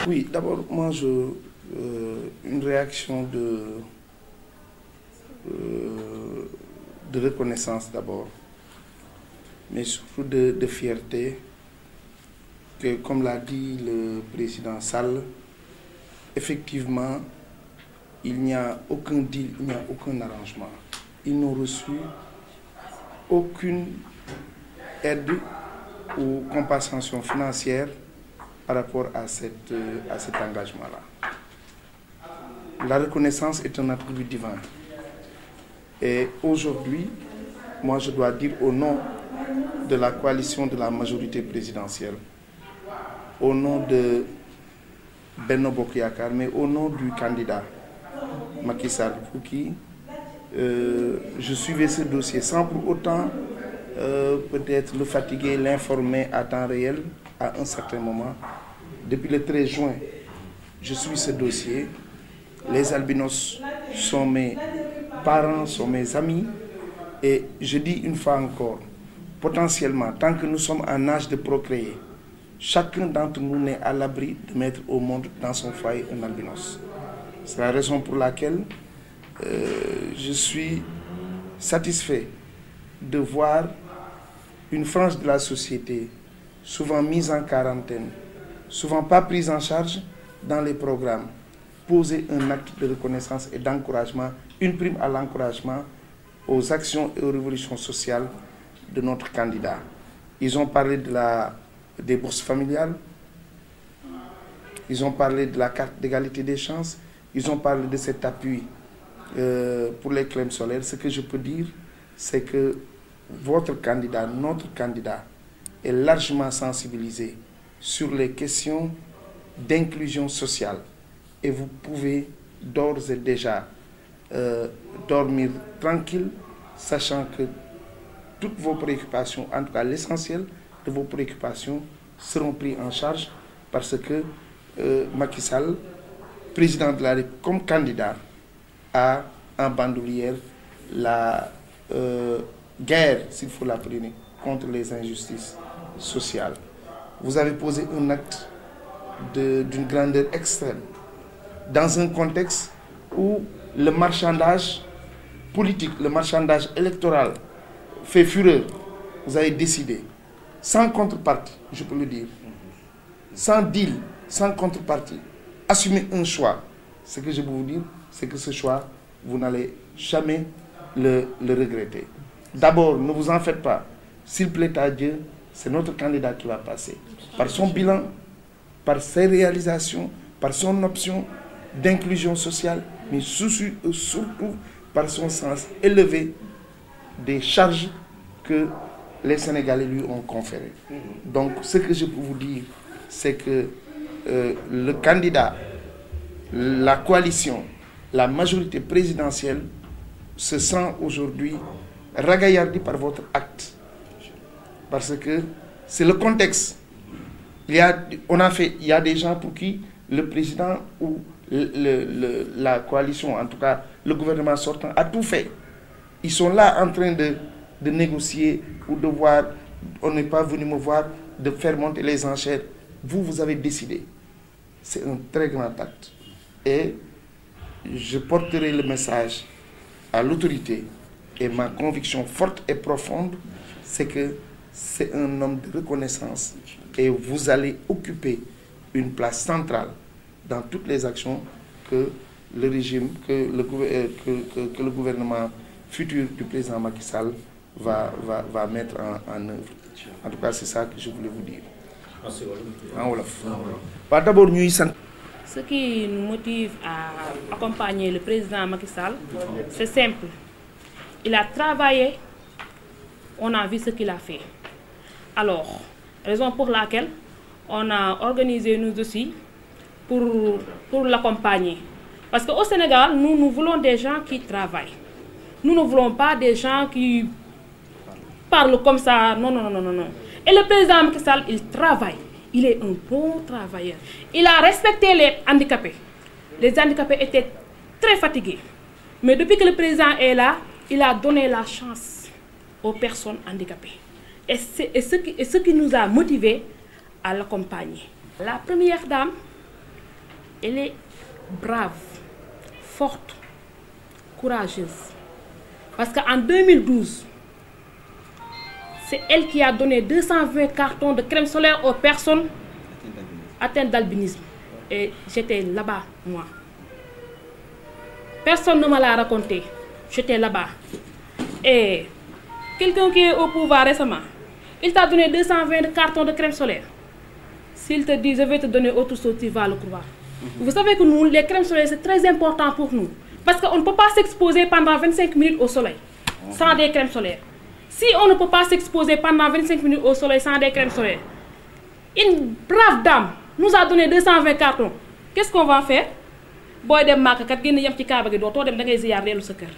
Oui, d'abord, moi, une réaction de reconnaissance d'abord, mais surtout de fierté, que comme l'a dit le président Sall, effectivement, il n'y a aucun deal, il n'y a aucun arrangement. Ils n'ont reçu aucune aide ou compensation financière par rapport à cet engagement-là. La reconnaissance est un attribut divin. Et aujourd'hui, moi je dois dire au nom de la coalition de la majorité présidentielle, au nom de Benno Bokk Yakaar, mais au nom du candidat Macky Sall, pour qui je suivais ce dossier sans pour autant peut-être le fatiguer, l'informer à temps réel à un certain moment. Depuis le 13 juin, je suis ce dossier. Les albinos sont mes parents, sont mes amis. Et je dis une fois encore, potentiellement, tant que nous sommes en âge de procréer, chacun d'entre nous n'est à l'abri de mettre au monde dans son foyer un albinos. C'est la raison pour laquelle je suis satisfait de voir une frange de la société souvent mise en quarantaine, souvent pas prise en charge dans les programmes, poser un acte de reconnaissance et d'encouragement, une prime à l'encouragement aux actions et aux révolutions sociales de notre candidat. Ils ont parlé des bourses familiales, ils ont parlé de la carte d'égalité des chances, ils ont parlé de cet appui pour les crèmes solaires. Ce que je peux dire, c'est que votre candidat, notre candidat, est largement sensibilisé sur les questions d'inclusion sociale. Et vous pouvez d'ores et déjà dormir tranquille, sachant que toutes vos préoccupations, en tout cas l'essentiel de vos préoccupations, seront prises en charge parce que Macky Sall, président de la République, comme candidat, a en bandoulière la guerre, s'il faut l'appeler, contre les injustices sociales. Vous avez posé un acte d'une grandeur extrême dans un contexte où le marchandage politique, le marchandage électoral fait fureur. Vous avez décidé, sans contrepartie, je peux le dire, sans deal, sans contrepartie, assumer un choix. Ce que je peux vous dire, c'est que ce choix, vous n'allez jamais le regretter. D'abord, ne vous en faites pas. S'il plaît à Dieu, c'est notre candidat qui va passer. Par son bilan, par ses réalisations, par son option d'inclusion sociale, mais surtout par son sens élevé des charges que les Sénégalais lui ont conférées. Donc, ce que je peux vous dire, c'est que le candidat, la coalition, la majorité présidentielle se sent aujourd'hui ragaillardi par votre acte. Parce que c'est le contexte. Il y a des gens pour qui le président ou la coalition, en tout cas le gouvernement sortant, a tout fait. Ils sont là en train de négocier ou de voir, on n'est pas venu me voir, de faire monter les enchères. Vous avez décidé. C'est un très grand acte. Et je porterai le message à l'autorité. Et ma conviction forte et profonde, c'est que c'est un homme de reconnaissance. Et vous allez occuper une place centrale dans toutes les actions que le régime, que le gouvernement futur du président Macky Sall va mettre en œuvre. En tout cas, c'est ça que je voulais vous dire. En wolof. D'abord, ce qui nous motive à accompagner le président Macky Sall, c'est simple. Il a travaillé, on a vu ce qu'il a fait. Alors, raison pour laquelle on a organisé nous aussi pour l'accompagner. Parce qu'au Sénégal, nous voulons des gens qui travaillent. Nous ne voulons pas des gens qui parlent comme ça. Non, non, non, non, non. Et le président Macky Sall, il travaille. Il est un bon travailleur. Il a respecté les handicapés. Les handicapés étaient très fatigués. Mais depuis que le président est là, il a donné la chance aux personnes handicapées. Et ce qui nous a motivés à l'accompagner. La première dame, elle est brave, forte, courageuse. Parce qu'en 2012, c'est elle qui a donné 220 cartons de crème solaire aux personnes atteintes d'albinisme. Et j'étais là-bas, moi. Personne ne me l'a raconté. J'étais là-bas. Et quelqu'un qui est au pouvoir récemment, il t'a donné 220 cartons de crème solaire. S'il te dit, je vais te donner autre chose, tu vas le croire. Vous savez que nous, les crèmes solaires, c'est très important pour nous. Parce qu'on ne peut pas s'exposer pendant 25 minutes au soleil sans des crèmes solaires. Si on ne peut pas s'exposer pendant 25 minutes au soleil sans des crèmes solaires, une brave dame nous a donné 220 cartons. Qu'est-ce qu'on va faire? Boy dem Makka kat génn yam ci Kaaba gi doo too dem da ngay ziyaar dellu sa kër.